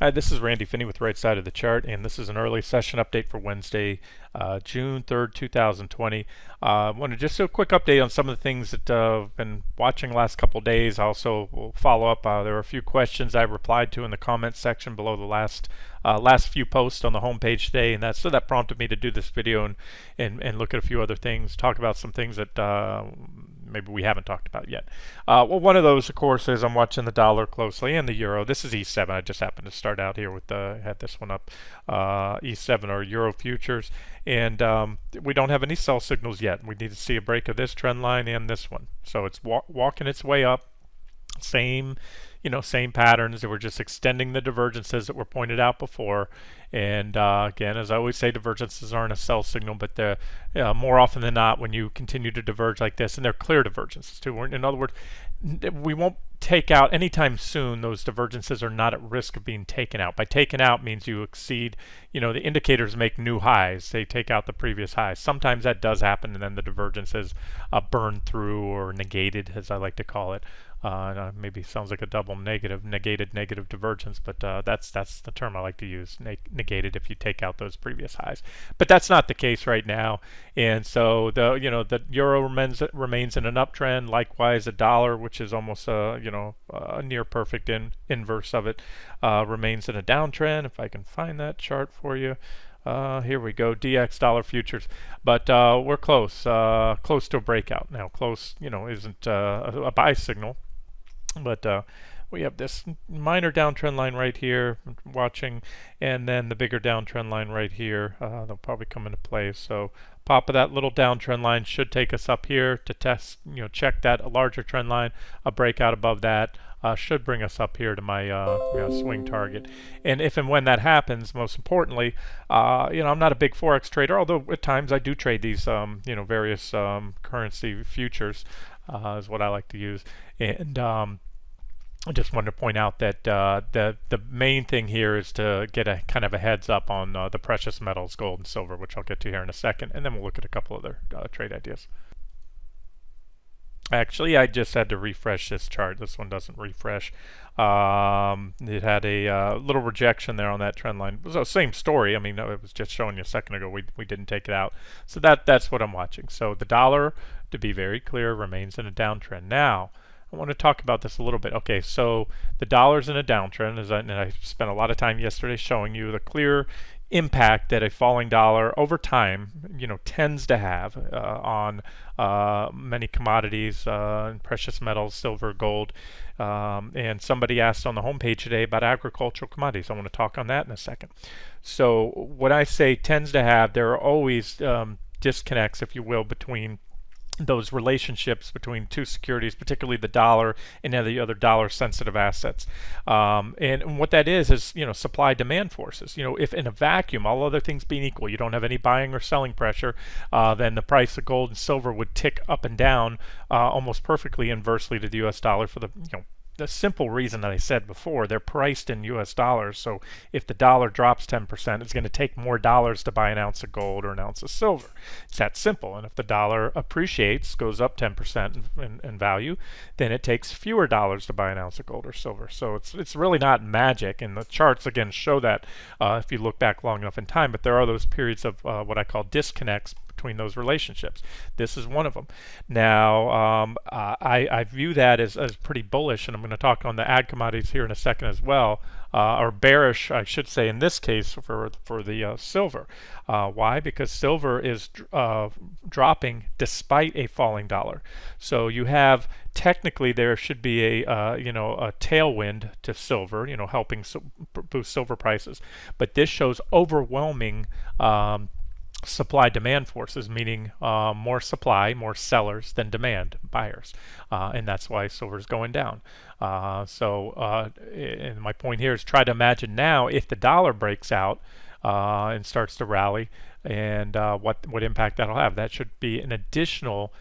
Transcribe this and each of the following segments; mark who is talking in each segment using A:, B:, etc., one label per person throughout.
A: Hi, this is Randy Finney with Right Side of the Chart, and this is an early session update for Wednesday, June 3rd, 2020. I want to just do a quick update on some of the things that I've been watching the last couple of days. I also will follow up. There were a few questions I replied to in the comments section below the last few posts on the homepage today, and that prompted me to do this video and look at a few other things, talk about some things that maybe we haven't talked about yet. Well, one of those, of course, is I'm watching the dollar closely and the euro. This is E7. I just happened to start out here with had this one up. E7 or euro futures, and we don't have any sell signals yet. We need to see a break of this trend line and this one. So it's walking its way up. Same patterns. They were just extending the divergences that were pointed out before. And again, as I always say, divergences aren't a sell signal, but they're more often than not, when you continue to diverge like this, and they're clear divergences too. In other words, we won't take out anytime soon. Those divergences are not at risk of being taken out. By taken out means you exceed, the indicators make new highs. They take out the previous highs. Sometimes that does happen, and then the divergences burn through or negated, as I like to call it. Maybe sounds like a double negated negative divergence, but that's the term I like to use, negated, if you take out those previous highs. But that's not the case right now, and so the euro remains in an uptrend. Likewise, the dollar, which is almost a near perfect inverse of it, remains in a downtrend. If I can find that chart for you. Here we go, DX dollar futures, but we're close to a breakout. Now, close, isn't a buy signal, but we have this minor downtrend line right here, watching, and then the bigger downtrend line right here. They'll probably come into play. So pop of that little downtrend line should take us up here to test, check that larger trend line. A breakout above that should bring us up here to my swing target. And if and when that happens, most importantly, I'm not a big forex trader, although at times I do trade these various currency futures, is what I like to use. And I just wanted to point out that the main thing here is to get a kind of a heads up on the precious metals, gold and silver, which I'll get to here in a second, and then we'll look at a couple other trade ideas. Actually, I just had to refresh this chart. This one doesn't refresh. It had a little rejection there on that trend line. It was the same story. I mean, it was just showing you a second ago. We didn't take it out. So that's what I'm watching. So the dollar, to be very clear, remains in a downtrend. Now, I want to talk about this a little bit. Okay, so the dollar's in a downtrend, and I spent a lot of time yesterday showing you the clear impact that a falling dollar over time, tends to have on many commodities, precious metals, silver, gold. And somebody asked on the homepage today about agricultural commodities. I want to talk on that in a second. So what I say tends to have, there are always disconnects, if you will, between those relationships between two securities, particularly the dollar and the other dollar-sensitive assets. And what that is supply-demand forces. If in a vacuum, all other things being equal, you don't have any buying or selling pressure, then the price of gold and silver would tick up and down almost perfectly inversely to the U.S. dollar for the simple reason that I said before. They're priced in US dollars, so if the dollar drops 10%, it's going to take more dollars to buy an ounce of gold or an ounce of silver. It's that simple. And if the dollar appreciates, goes up 10% in value, then it takes fewer dollars to buy an ounce of gold or silver. So it's really not magic, and the charts again show that if you look back long enough in time. But there are those periods of what I call disconnects between those relationships. This is one of them. Now, I view that as pretty bullish, and I'm going to talk on the ag commodities here in a second as well, or bearish, I should say, in this case for the silver. Why? Because silver is dropping despite a falling dollar. So you have, technically, there should be a tailwind to silver, helping boost silver prices, but this shows overwhelming supply-demand forces, meaning more supply, more sellers than demand, buyers, and that's why silver is going down. And my point here is try to imagine now if the dollar breaks out and starts to rally, and what impact that'll have. That should be an additional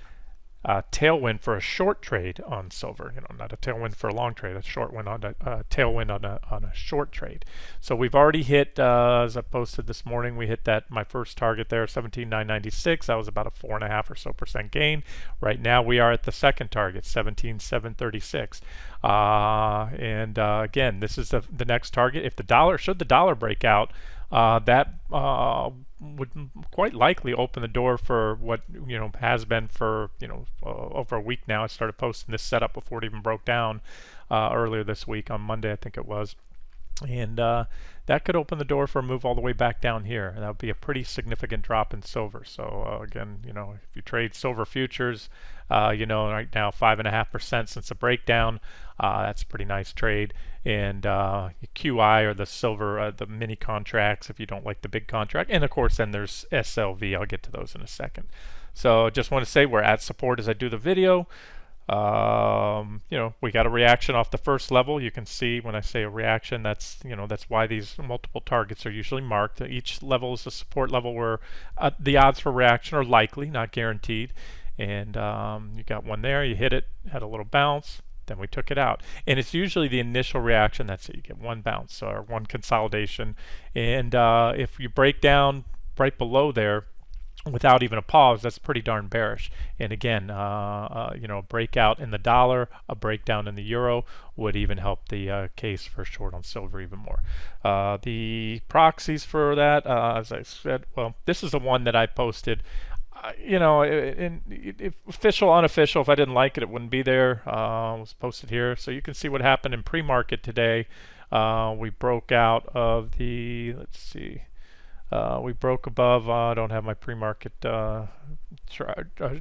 A: tailwind for a short trade on silver. Not a tailwind for a long trade, a short one on a tailwind on a short trade. So we've already hit, as I posted this morning, we hit that my first target there, 17,996. That was about a 4.5% or so gain. Right now we are at the second target, 17,736. Again, this is the next target. If the dollar, should the dollar break out, that would quite likely open the door for what has been for over a week now. I started posting this setup before it even broke down earlier this week on Monday, I think it was. And that could open the door for a move all the way back down here. That would be a pretty significant drop in silver. So again, if you trade silver futures, right now 5.5% since the breakdown. That's a pretty nice trade. And QI, or the silver, the mini contracts, if you don't like the big contract. And of course, then there's SLV. I'll get to those in a second. So just want to say we're at support as I do the video. We got a reaction off the first level. You can see when I say a reaction, that's why these multiple targets are usually marked. Each level is a support level where the odds for reaction are likely, not guaranteed. And you got one there, you hit it, had a little bounce, then we took it out. And it's usually the initial reaction, that's it, you get one bounce or one consolidation. And if you break down right below there, without even a pause, that's pretty darn bearish. And again, a breakout in the dollar, a breakdown in the euro would even help the case for short on silver even more. The proxies for that, as I said, well, this is the one that I posted. Official, unofficial, if I didn't like it, it wouldn't be there. It was posted here. So you can see what happened in pre-market today. We broke out of the, let's see, we broke above, I don't have my pre-market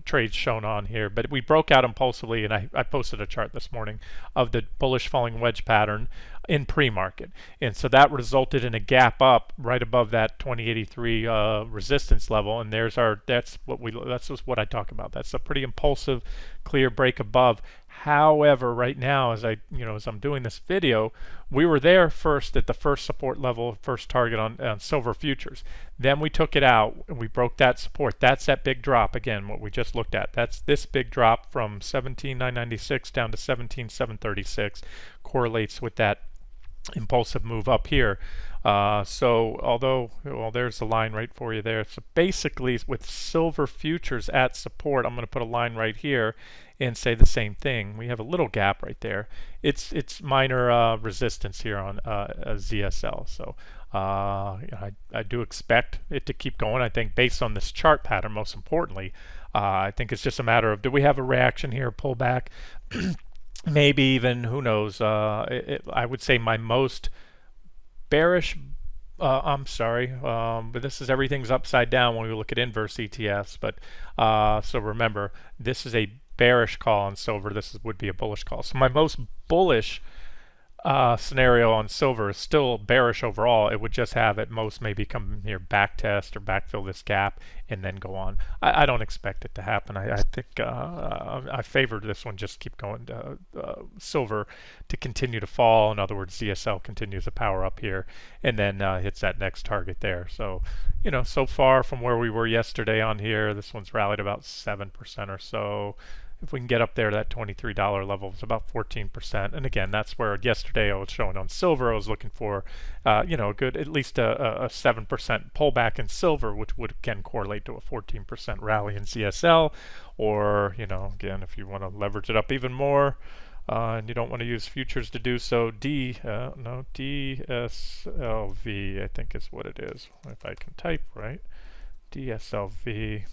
A: trades shown on here, but we broke out impulsively, and I posted a chart this morning of the bullish falling wedge pattern in pre-market. And so that resulted in a gap up right above that 2083 resistance level, and that's just what I talk about. That's a pretty impulsive, clear break above. However, right now, as I'm doing this video, we were there first at the first support level, first target on silver futures. Then we took it out and we broke that support. That's that big drop again, what we just looked at. That's this big drop from 17,996 down to 17,736, correlates with that impulsive move up here. There's the line right for you there. So basically, with silver futures at support, I'm going to put a line right here and say the same thing. We have a little gap right there. It's minor resistance here on ZSL. So I do expect it to keep going. I think based on this chart pattern, most importantly, I think it's just a matter of, do we have a reaction here, pull back? Maybe even, who knows, I would say my most bearish, but this is, everything's upside down when we look at inverse ETFs. But so remember, this is a bearish call on silver. Would be a bullish call. So my most bullish scenario on silver is still bearish overall. It would just have at most maybe come here, back test or backfill this gap and then go on. I don't expect it to happen. I think I favored this one, just keep going to silver to continue to fall. In other words, ZSL continues to power up here and then hits that next target there. So so far from where we were yesterday on here, this one's rallied about 7% or so. If we can get up there to that $23 level, it's about 14%. And again, that's where yesterday I was showing on silver, I was looking for, a good, at least a 7% pullback in silver, which would again correlate to a 14% rally in CSL. Or, again, if you want to leverage it up even more, and you don't want to use futures to do so, DSLV, I think is what it is. If I can type right, DSLV.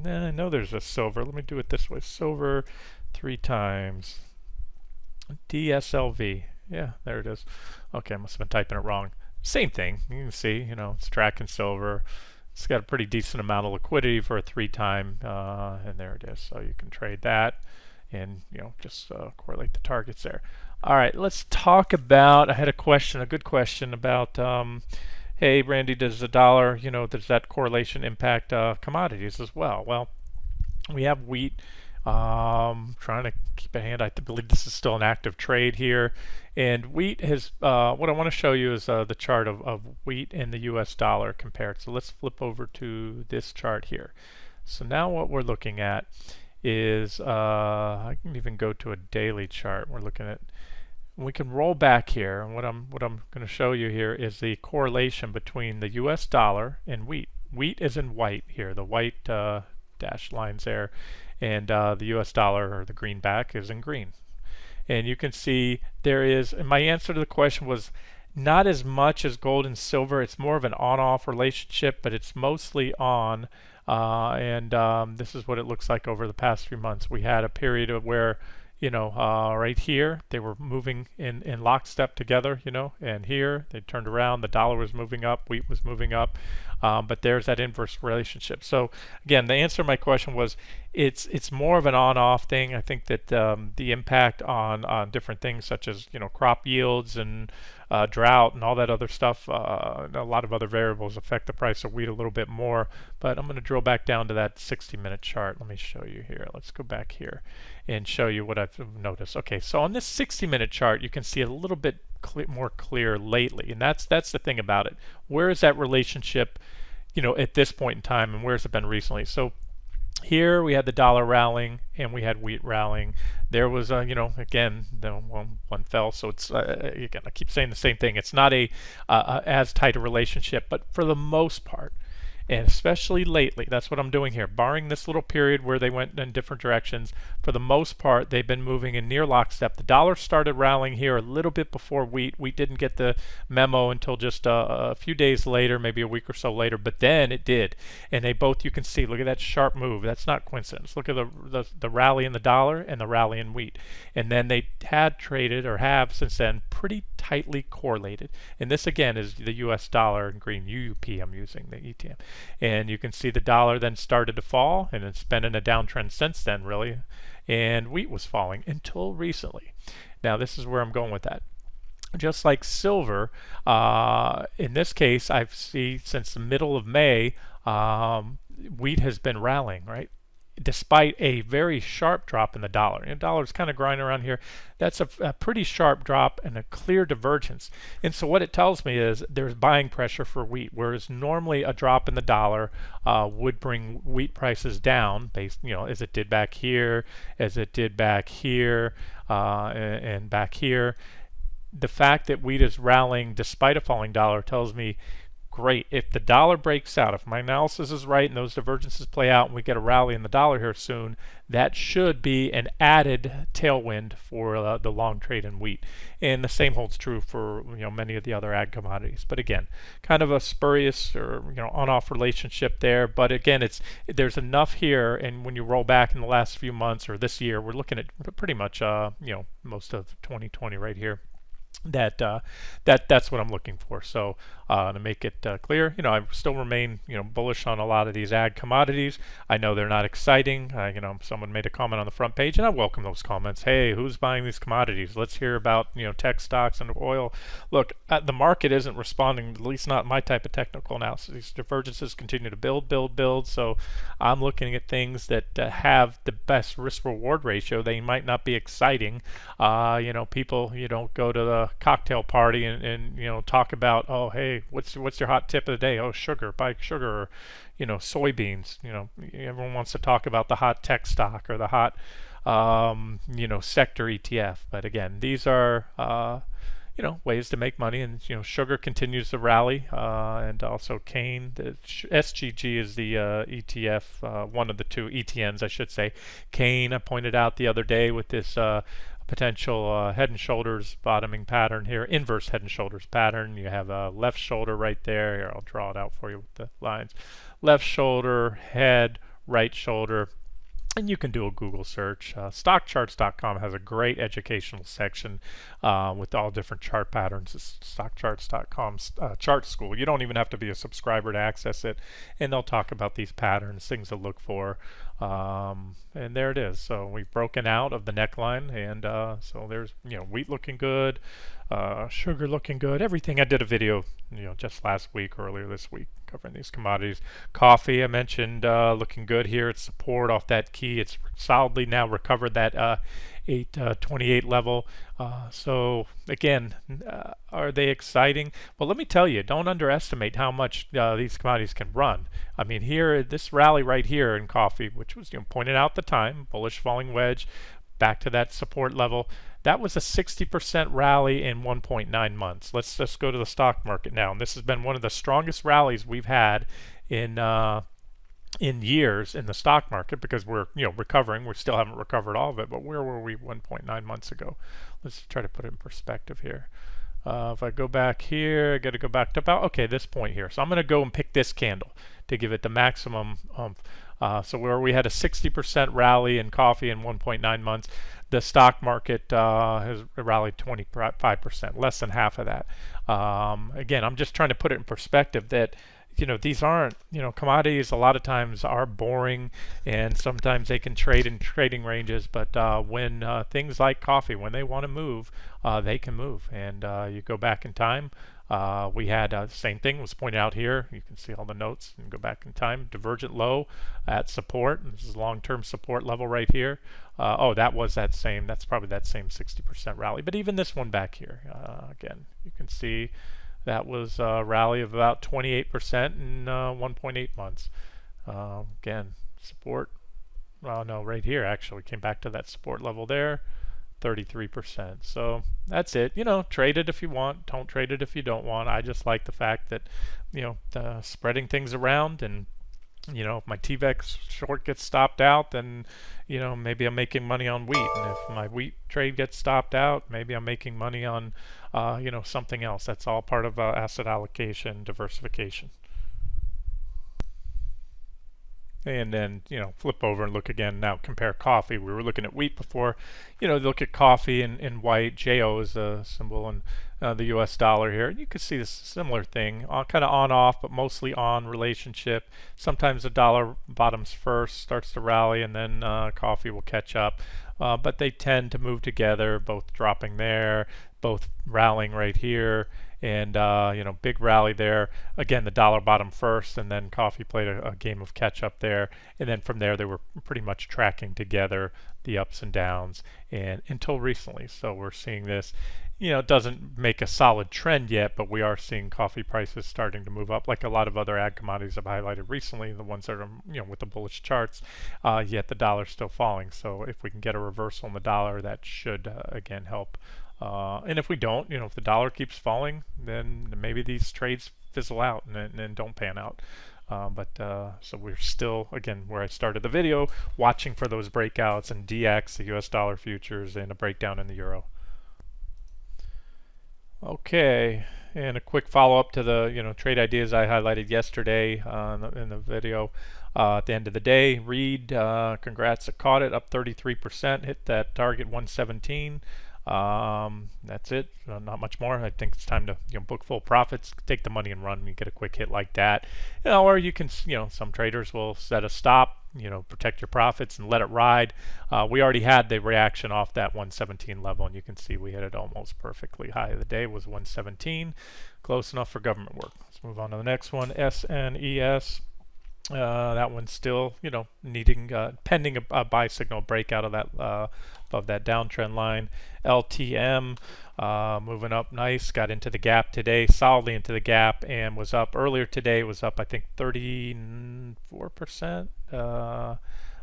A: I know there's a silver. Let me do it this way. Silver 3 times. DSLV. Yeah, there it is. Okay, I must have been typing it wrong. Same thing. You can see, it's tracking silver. It's got a pretty decent amount of liquidity for a 3-time, and there it is. So you can trade that and, just correlate the targets there. All right, let's talk about, I had a good question about, hey, Randy, does the dollar, does that correlation impact commodities as well? Well, we have wheat. Trying to keep a hand. I believe this is still an active trade here. And wheat has, what I want to show you is the chart of wheat and the US dollar compared. So let's flip over to this chart here. So now what we're looking at is I can even go to a daily chart. We're looking at, we can roll back here, and what I'm going to show you here is the correlation between the U.S. dollar and wheat. Wheat is in white here, the white dashed lines there, and the U.S. dollar, or the greenback, is in green. And you can see there is, and my answer to the question was not as much as gold and silver. It's more of an on-off relationship, but it's mostly on. And this is what it looks like over the past few months. We had a period of where, right here they were moving in lockstep together, and here they turned around, the dollar was moving up, wheat was moving up, but there's that inverse relationship. So again, the answer to my question was it's more of an on-off thing. I think that the impact on different things such as crop yields and drought and all that other stuff, a lot of other variables affect the price of wheat a little bit more. But I'm going to drill back down to that 60-minute chart. Let me show you here. Let's go back here and show you what I've noticed. Okay, so on this 60-minute chart, you can see a little bit more clear lately, and that's the thing about it. Where is that relationship, at this point in time, and where's it been recently? So here we had the dollar rallying and we had wheat rallying. There was again, the one fell, so it's again, I keep saying the same thing. It's not as tight a relationship, but for the most part, and especially lately, that's what I'm doing here. Barring this little period where they went in different directions, for the most part, they've been moving in near lockstep. The dollar started rallying here a little bit before wheat. Wheat didn't get the memo until just a few days later, maybe a week or so later, but then it did. And they both, you can see, look at that sharp move. That's not coincidence. Look at the rally in the dollar and the rally in wheat. And then they had traded, or have since then, pretty tightly correlated. And this again is the US dollar in green, UUP I'm using, the ETM. And you can see the dollar then started to fall, and it's been in a downtrend since then, really. And wheat was falling until recently. Now this is where I'm going with that. Just like silver, in this case, I've seen since the middle of May, wheat has been rallying, right? Despite a very sharp drop in the dollar. The dollar is kind of grinding around here. That's a pretty sharp drop and a clear divergence. And so what it tells me is there's buying pressure for wheat, whereas normally a drop in the dollar would bring wheat prices down, based, as it did back here, as it did back here, and back here. The fact that wheat is rallying despite a falling dollar tells me, great, if the dollar breaks out, if my analysis is right and those divergences play out and we get a rally in the dollar here soon, that should be an added tailwind for the long trade in wheat. And the same holds true for many of the other ag commodities. But again, kind of a spurious or on-off relationship there. But again, there's enough here, and when you roll back in the last few months or this year, we're looking at pretty much most of 2020 right here. That's what I'm looking for. So to make it clear, I still remain bullish on a lot of these ag commodities. I know they're not exciting. Someone made a comment on the front page, and I welcome those comments. Hey, who's buying these commodities? Let's hear about tech stocks and oil. Look, the market isn't responding, at least not my type of technical analysis. These divergences continue to build. So I'm looking at things that have the best risk-reward ratio. They might not be exciting. People don't go to the cocktail party and talk about, oh, hey, what's your hot tip of the day? Oh, sugar, buy sugar, or soybeans. Everyone wants to talk about the hot tech stock or the hot sector ETF. But again, these are ways to make money, and sugar continues to rally, and also cane. The SGG is the ETF, one of the two ETNs, I should say. Cane, I pointed out the other day with this potential head and shoulders bottoming pattern here, inverse head and shoulders pattern. You have a left shoulder right there. Here, I'll draw it out for you with the lines. Left shoulder, head, right shoulder. And you can do a Google search. Stockcharts.com has a great educational section with all different chart patterns. It's stockcharts.com's chart school. You don't even have to be a subscriber to access it, and they'll talk about these patterns, things to look for. And there it is. So we've broken out of the neckline, and so there's wheat looking good, sugar looking good, everything. I did a video just last week, earlier this week, covering these commodities. Coffee, I mentioned, looking good here. It's support off that key. It's solidly now recovered that 828 level. So again, are they exciting? Well, let me tell you, don't underestimate how much these commodities can run. I mean, here, this rally right here in coffee, which was pointed out at the time, bullish falling wedge, back to that support level. That was a 60% rally in 1.9 months. Let's just go to the stock market now. And this has been one of the strongest rallies we've had in years in the stock market, because we're recovering. We still haven't recovered all of it, but where were we 1.9 months ago? Let's try to put it in perspective here. If I go back here, I got to go back to about this point here. So I'm going to go and pick this candle to give it the maximum. So where we had a 60% rally in coffee in 1.9 months, the stock market has rallied 25%, less than half of that. Again, I'm just trying to put it in perspective that these aren't, commodities a lot of times are boring, and sometimes they can trade in trading ranges, but when things like coffee, when they want to move, they can move. And you go back in time, we had the same thing was pointed out here. You can see all the notes and go back in time. Divergent low at support. This is long-term support level right here. That's probably that same 60% rally. But even this one back here, again, you can see that was a rally of about 28% in 1.8 months. Again, support. Oh no, right here actually came back to that support level there, 33%. So that's it. Trade it if you want. Don't trade it if you don't want. I just like the fact that, spreading things around, and if my TVEX short gets stopped out, then maybe I'm making money on wheat, and if my wheat trade gets stopped out, maybe I'm making money on something else. That's all part of asset allocation, diversification. And then flip over and look again. Now compare coffee. We were looking at wheat before. Look at coffee in white. JO is a symbol in the US dollar here. And you can see this similar thing, kind of on off, but mostly on relationship. Sometimes the dollar bottoms first, starts to rally, and then coffee will catch up. But they tend to move together, both dropping there, both rallying right here, and big rally there. Again, the dollar bottom first, and then coffee played a game of catch up there, and then from there they were pretty much tracking together the ups and downs, and until recently. So we're seeing this. It doesn't make a solid trend yet, but we are seeing coffee prices starting to move up, like a lot of other ag commodities I've highlighted recently, the ones that are with the bullish charts. Yet the dollar's still falling. So if we can get a reversal in the dollar, that should again help. And if we don't, if the dollar keeps falling, then maybe these trades fizzle out and don't pan out. So we're still, again, where I started the video, watching for those breakouts in DX, the US dollar futures, and a breakdown in the euro. Okay, and a quick follow-up to the trade ideas I highlighted yesterday in the video. At the end of the day, Reed, congrats, I caught it up 33%, hit that target 117. That's it. Not much more. I think it's time to book full profits, take the money and run. You get a quick hit like that, or you can some traders will set a stop, protect your profits and let it ride. We already had the reaction off that 117 level, and you can see we hit it almost perfectly. High of the day was 117, close enough for government work. Let's move on to the next one. SNES. That one's still, needing pending a buy signal breakout of that above that downtrend line. LTM moving up nice, got into the gap today, solidly into the gap, and was up earlier today. Was up I think 34%.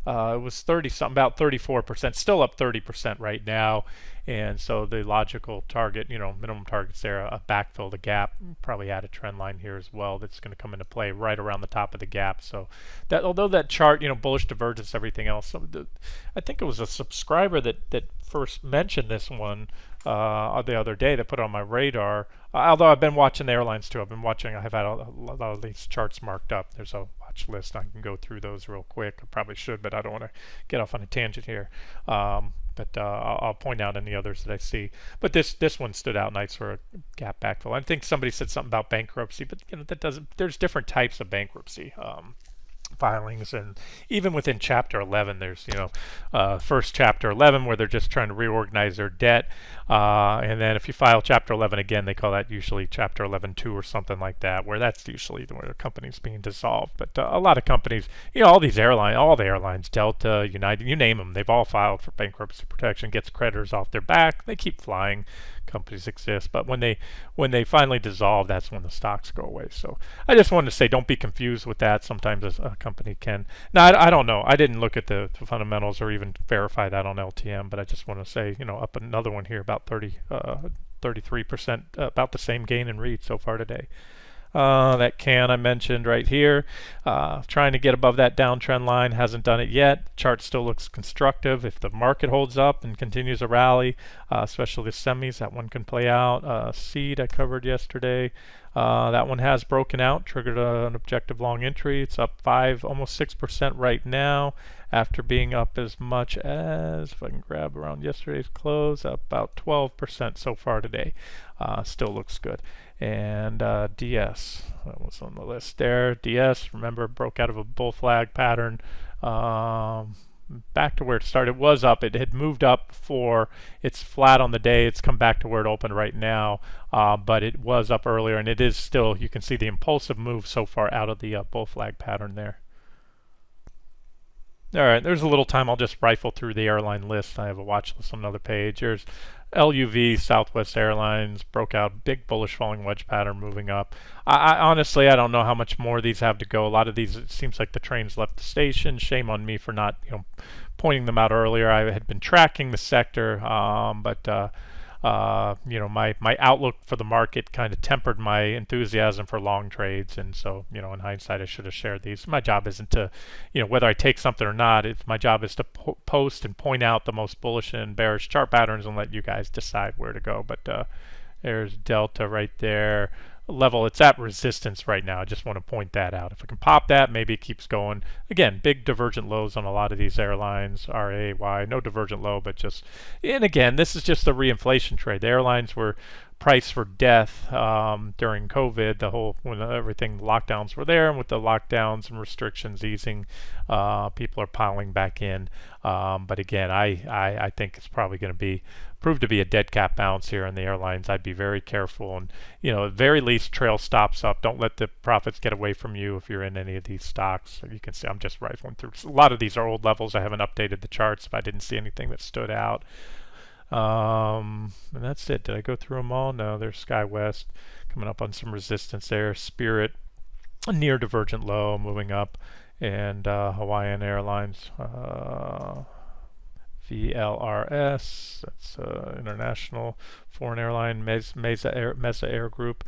A: It was 30 something, about 34%, still up 30% right now. And so the logical target, minimum targets there, a backfill the gap. Probably had a trend line here as well that's going to come into play right around the top of the gap. So that, although that chart, bullish divergence, everything else, I think it was a subscriber that first mentioned this one the other day, that put it on my radar. Although I've been watching the airlines too. I've had a lot of these charts marked up. There's a watch list. I can go through those real quick. I probably should, but I don't want to get off on a tangent here. But I'll point out any others that I see. But this one stood out nice for a gap backfill. I think somebody said something about bankruptcy, but that doesn't. There's different types of bankruptcy filings, and even within Chapter 11, there's first Chapter 11 where they're just trying to reorganize their debt. And then if you file Chapter 11 again, they call that usually Chapter 11-2 or something like that, where that's usually where the company's being dissolved. But a lot of companies, all these airlines, all the airlines, Delta, United, you name them, they've all filed for bankruptcy protection, gets creditors off their back. They keep flying. Companies exist, but when they finally dissolve, that's when the stocks go away. So I just wanted to say, don't be confused with that. Sometimes a company can. Now I don't know. I didn't look at the fundamentals or even verify that on LTM, but I just want to say, up another one here, about 33%, about the same gain in REIT so far today. That can I mentioned right here, trying to get above that downtrend line, hasn't done it yet. Chart still looks constructive. If the market holds up and continues a rally, especially the semis, that one can play out. Seed I covered yesterday. That one has broken out, triggered an objective long entry. It's up almost 6% right now, after being up as much as, if I can grab around yesterday's close, up about 12% so far today. Still looks good. And DS, that was on the list there. DS, remember, broke out of a bull flag pattern. Back to where it started. It was up. It had moved up before. It's flat on the day. It's come back to where it opened right now, but it was up earlier, and it is still, you can see the impulsive move so far out of the bull flag pattern there. All right, there's a little time. I'll just rifle through the airline list. I have a watch list on another page. There's LUV, Southwest Airlines, broke out big bullish falling wedge pattern moving up. I honestly, I don't know how much more these have to go. A lot of these, it seems like the trains left the station. Shame on me for not, pointing them out earlier. I had been tracking the sector, but my outlook for the market kind of tempered my enthusiasm for long trades, and so in hindsight I should have shared these. My job isn't to, whether I take something or not. My job is to post and point out the most bullish and bearish chart patterns and let you guys decide where to go. But there's Delta right there. Level, it's at resistance right now. I just want to point that out. If I can pop that, maybe it keeps going. Again, big divergent lows on a lot of these airlines. RAY, no divergent low, but just, and again, this is just a reinflation trade. The airlines were priced for death during COVID, when everything, lockdowns were there, and with the lockdowns and restrictions easing, people are piling back in. But again, I think it's probably going to prove to be a dead cat bounce here in the airlines. I'd be very careful, and at very least trail stops up. Don't let the profits get away from you if you're in any of these stocks. You can see I'm just rifling through. A lot of these are old levels. I haven't updated the charts if I didn't see anything that stood out. And that's it. Did I go through them all? No. There's SkyWest coming up on some resistance there. Spirit, a near divergent low, moving up, and Hawaiian Airlines, VLRS, that's international foreign airline. Mesa Air Group.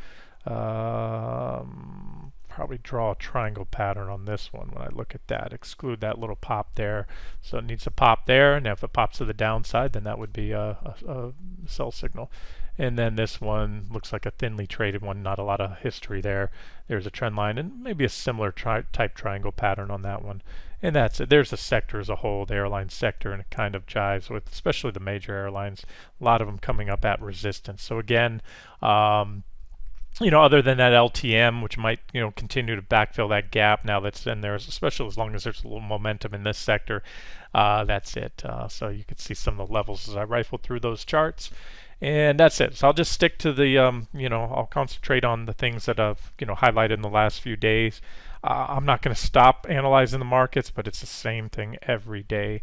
A: Probably draw a triangle pattern on this one when I look at that. Exclude that little pop there. So it needs to pop there, and if it pops to the downside, then that would be a sell signal. And then this one looks like a thinly traded one, not a lot of history there. There's a trend line and maybe a similar type triangle pattern on that one. And that's it. There's the sector as a whole, the airline sector, and it kind of jives with especially the major airlines. A lot of them coming up at resistance. So again, other than that LTM, which might, continue to backfill that gap now that's in there, especially as long as there's a little momentum in this sector, that's it. So you can see some of the levels as I rifle through those charts. And that's it. So I'll just stick to the, I'll concentrate on the things that I've, highlighted in the last few days. I'm not going to stop analyzing the markets, but it's the same thing every day.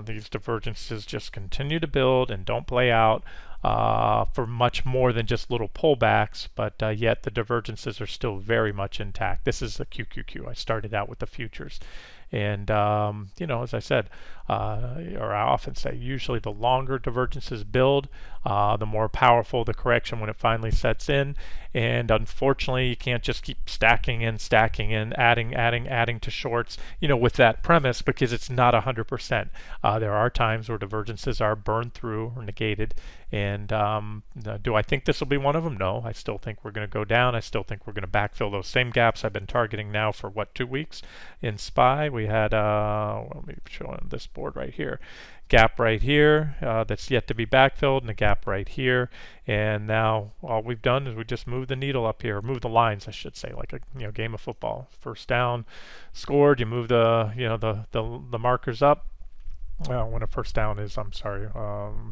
A: These divergences just continue to build and don't play out for much more than just little pullbacks, but yet the divergences are still very much intact. This is a QQQ. I started out with the futures. And, as I said, or I often say, usually the longer divergences build, the more powerful the correction when it finally sets in. And unfortunately, you can't just keep stacking in, adding to shorts, with that premise, because it's not 100%. There are times where divergences are burned through or negated. And do I think this will be one of them? No. I still think we're going to go down. I still think we're going to backfill those same gaps I've been targeting now for, 2 weeks? In SPY, we had, let me show on this board right here. Gap right here that's yet to be backfilled, and a gap right here. And now all we've done is we just moved the needle up here, move the lines, I should say, like a game of football. First down scored, you move the markers up. Well, when a first down is,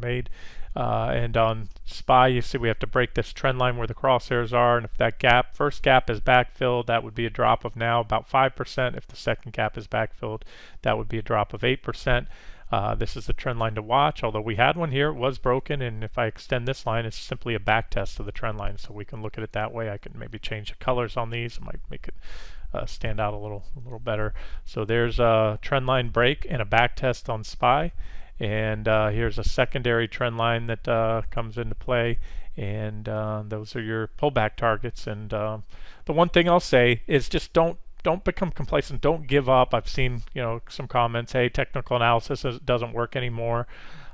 A: made, And on SPY, you see we have to break this trend line where the crosshairs are, and if that first gap is backfilled, that would be a drop of now about 5%. If the second gap is backfilled, that would be a drop of 8%. This is the trend line to watch, although we had one here, it was broken, and if I extend this line, it's simply a back test of the trend line, so we can look at it that way. I can maybe change the colors on these. It might make it stand out a little better. So there's a trend line break and a back test on SPY, and here's a secondary trend line that comes into play, and those are your pullback targets. And the one thing I'll say is just don't become complacent. Don't give up. I've seen some comments, hey, technical analysis doesn't work anymore.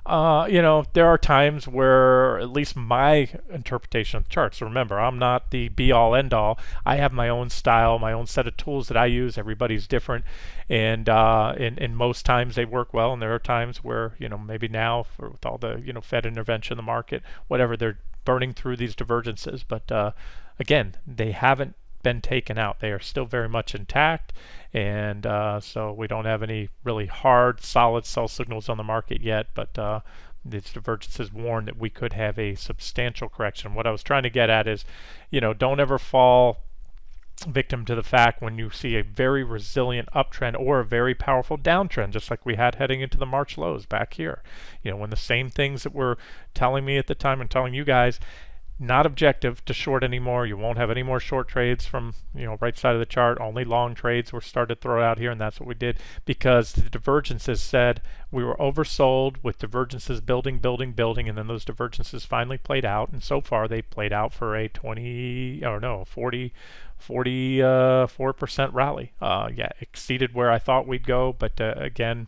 A: There are times where at least my interpretation of the charts. Remember, I'm not the be-all, end-all. I have my own style, my own set of tools that I use. Everybody's different, and in most times they work well, and there are times where maybe now with all the Fed intervention in the market, whatever, they're burning through these divergences. But again, they haven't been taken out. They are still very much intact, and so we don't have any really hard, solid sell signals on the market yet, but these divergences warn that we could have a substantial correction. What I was trying to get at is, don't ever fall victim to the fact when you see a very resilient uptrend or a very powerful downtrend, just like we had heading into the March lows back here. When the same things that were telling me at the time and telling you guys, not objective to short anymore. You won't have any more short trades from right side of the chart. Only long trades were started to throw out here, and that's what we did because the divergences said we were oversold with divergences building, and then those divergences finally played out, and so far they played out for a 44% rally. Yeah, exceeded where I thought we'd go, but again,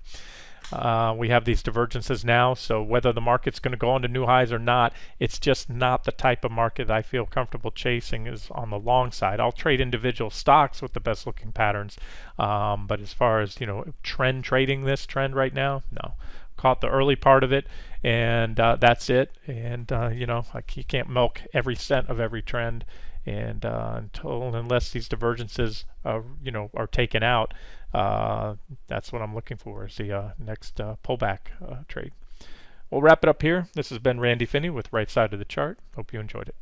A: we have these divergences now, so whether the market's going to go into new highs or not, it's just not the type of market that I feel comfortable chasing is on the long side. I'll trade individual stocks with the best looking patterns, but as far as trend trading this trend right now, no. Caught the early part of it, and that's it. And you can't milk every cent of every trend, and unless these divergences are taken out, that's what I'm looking for is the next pullback trade. We'll wrap it up here. This has been Randy Finney with Right Side of the Chart. Hope you enjoyed it.